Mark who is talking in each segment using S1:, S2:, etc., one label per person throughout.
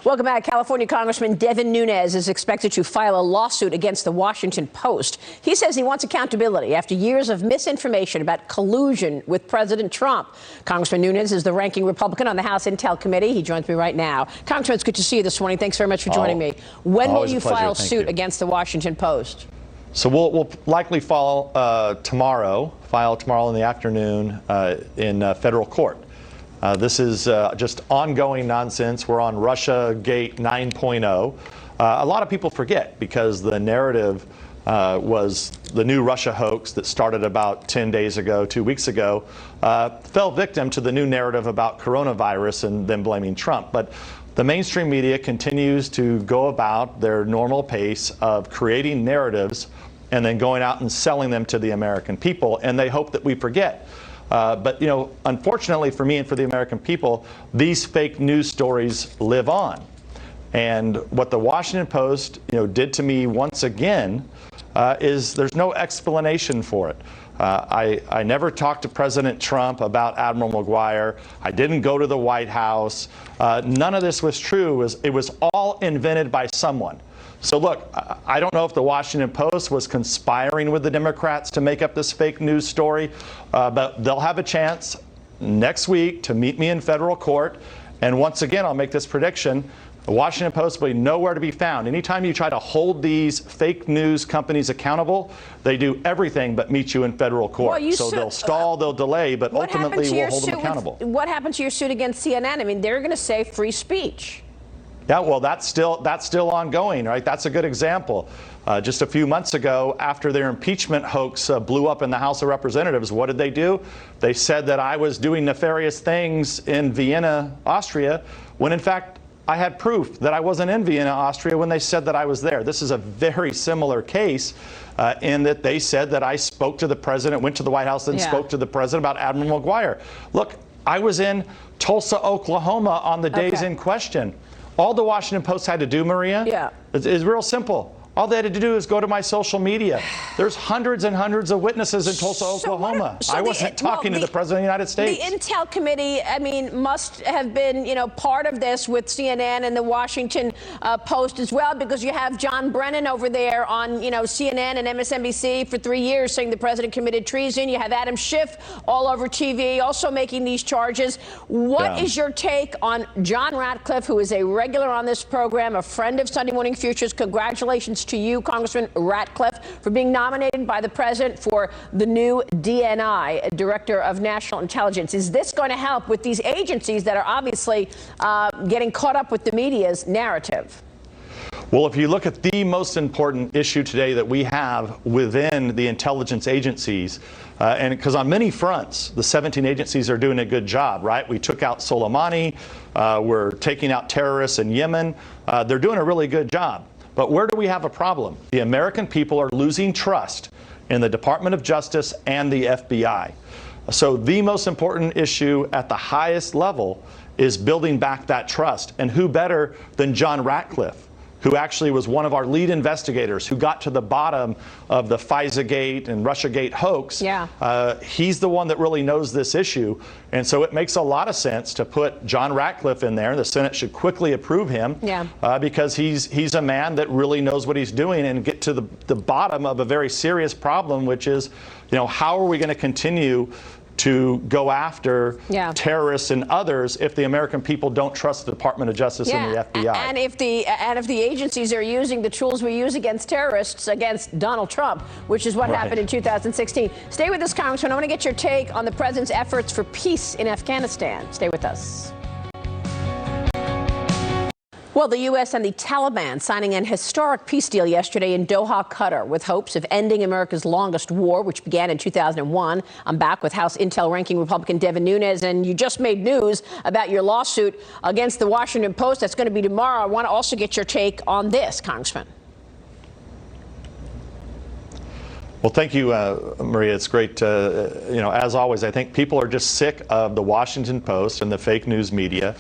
S1: Welcome back. California Congressman Devin Nunes is expected to file a lawsuit against the Washington Post. He says he wants accountability after years of misinformation about collusion with President Trump. Congressman Nunes is the ranking Republican on the House Intel Committee. He joins me right now. Congressman, it's good to see you this morning. Thanks very much for joining me. When will you file suit against the Washington Post?
S2: So we'll likely file tomorrow in the afternoon in federal court. This is just ongoing nonsense. We're on Russia Gate 9.0. A lot of people forget because the narrative was the new Russia hoax that started about 10 days ago, 2 weeks ago, fell victim to the new narrative about coronavirus and then blaming Trump. But the mainstream media continues to go about their normal pace of creating narratives and then going out and selling them to the American people, and they hope that we forget. But, you know, unfortunately for me and for the American people, these fake news stories live on. And what the Washington Post, did to me once again is there's no explanation for it. I never talked to President Trump about Admiral McGuire. I didn't go to the White House. None of this was true. It was all invented by someone. So look, I don't know if the Washington Post was conspiring with the Democrats to make up this fake news story, but they'll have a chance next week to meet me in federal court. And once again, I'll make this prediction. The Washington Post will be nowhere to be found. Anytime you try to hold these fake news companies accountable, they do everything but meet you in federal court. Well, so they'll stall, they'll delay, but ultimately we'll hold them accountable.
S1: What happened to your suit against CNN? I mean, they're going to say free speech.
S2: Yeah, well, that's still ongoing, right? That's a good example. Just a few months ago, after their impeachment hoax blew up in the House of Representatives, what did they do? They said that I was doing nefarious things in Vienna, Austria, when in fact I had proof that I wasn't in Vienna, Austria when they said that I was there. This is a very similar case in that they said that I spoke to the president, went to the White House, and spoke to the president about Admiral McGuire. Look, I was in Tulsa, Oklahoma on the days in question. All the Washington Post had to do, Maria, is real simple. All they had to do is go to my social media. There's hundreds and hundreds of witnesses in Tulsa, Oklahoma. I wasn't talking to the President of the United States.
S1: The Intel Committee, I mean, must have been, part of this with CNN and the Washington Post as well, because you have John Brennan over there on, CNN and MSNBC for 3 years saying the president committed treason. You have Adam Schiff all over TV also making these charges. What is your take on John Ratcliffe, who is a regular on this program, a friend of Sunday Morning Futures? Congratulations to you, Congressman Ratcliffe, for being nominated by the president for the new DNI, Director of National Intelligence. Is this going to help with these agencies that are obviously getting caught up with the media's narrative?
S2: Well, if you look at the most important issue today that we have within the intelligence agencies, and because on many fronts, the 17 agencies are doing a good job, right? We took out Soleimani. We're taking out terrorists in Yemen. They're doing a really good job. But where do we have a problem? The American people are losing trust in the Department of Justice and the FBI. So the most important issue at the highest level is building back that trust. And who better than John Ratcliffe, who actually was one of our lead investigators, who got to the bottom of the FISA-gate and Russia-gate hoax. He's the one that really knows this issue. And so it makes a lot of sense to put John Ratcliffe in there. The Senate should quickly approve him because he's a man that really knows what he's doing and get to the bottom of a very serious problem, which is, how are we going to continue to go after terrorists and others if the American people don't trust the Department of Justice and the FBI.
S1: And if the agencies are using the tools we use against terrorists against Donald Trump, which is what happened in 2016. Stay with us, Congressman. I want to get your take on the president's efforts for peace in Afghanistan. Stay with us. Well, the U.S. and the Taliban signing an historic peace deal yesterday in Doha, Qatar, with hopes of ending America's longest war, which began in 2001. I'm back with House Intel ranking Republican Devin Nunes, and you just made news about your lawsuit against the Washington Post. That's going to be tomorrow. I want to also get your take on this, Congressman.
S2: Well, thank you, Maria. It's great. As always, I think people are just sick of the Washington Post and the fake news media.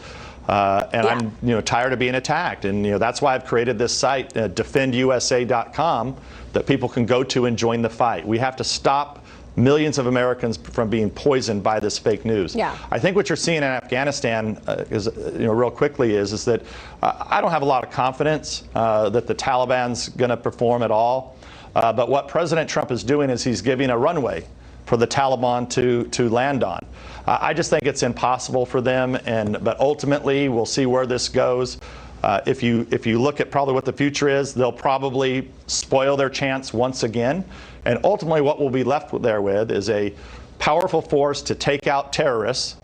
S2: I'm tired of being attacked, and that's why I've created this site, defendusa.com, that people can go to and join the fight. We have to stop millions of Americans from being poisoned by this fake news.
S1: Yeah.
S2: I think what you're seeing in Afghanistan is, real quickly is that I don't have a lot of confidence that the Taliban's going to perform at all. But what President Trump is doing is he's giving a runway for the Taliban to land on. I just think it's impossible for them, but ultimately we'll see where this goes. If you look at probably what the future is, they'll probably spoil their chance once again. And ultimately what we'll be left there with is a powerful force to take out terrorists,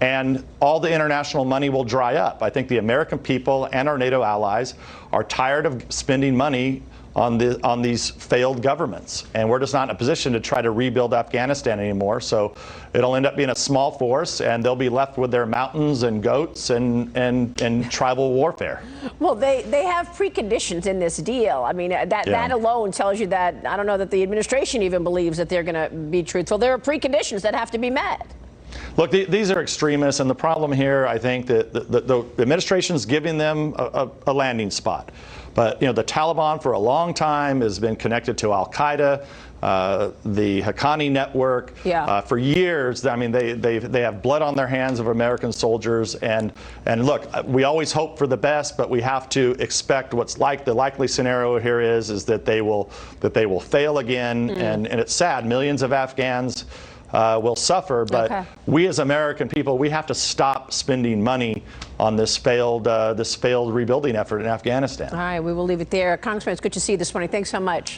S2: and all the international money will dry up. I think the American people and our NATO allies are tired of spending money on these failed governments, and we're just not in a position to try to rebuild Afghanistan anymore. So it'll end up being a small force, and they'll be left with their mountains and goats and tribal warfare.
S1: Well, they have preconditions in this deal. I mean, that alone tells you that I don't know that the administration even believes that they're going to be truthful. There are preconditions that have to be met.
S2: Look, these are extremists, and the problem here, I think, that the administration's giving them a landing spot. But the Taliban for a long time has been connected to Al Qaeda, the Haqqani network.
S1: Yeah.
S2: For years, I mean, they have blood on their hands of American soldiers. And look, we always hope for the best, but we have to expect the likely scenario here is that they will fail again. And it's sad. Millions of Afghans will suffer, but we as American people, we have to stop spending money on this failed rebuilding effort in Afghanistan.
S1: All right, we will leave it there. Congressman, it's good to see you this morning. Thanks so much.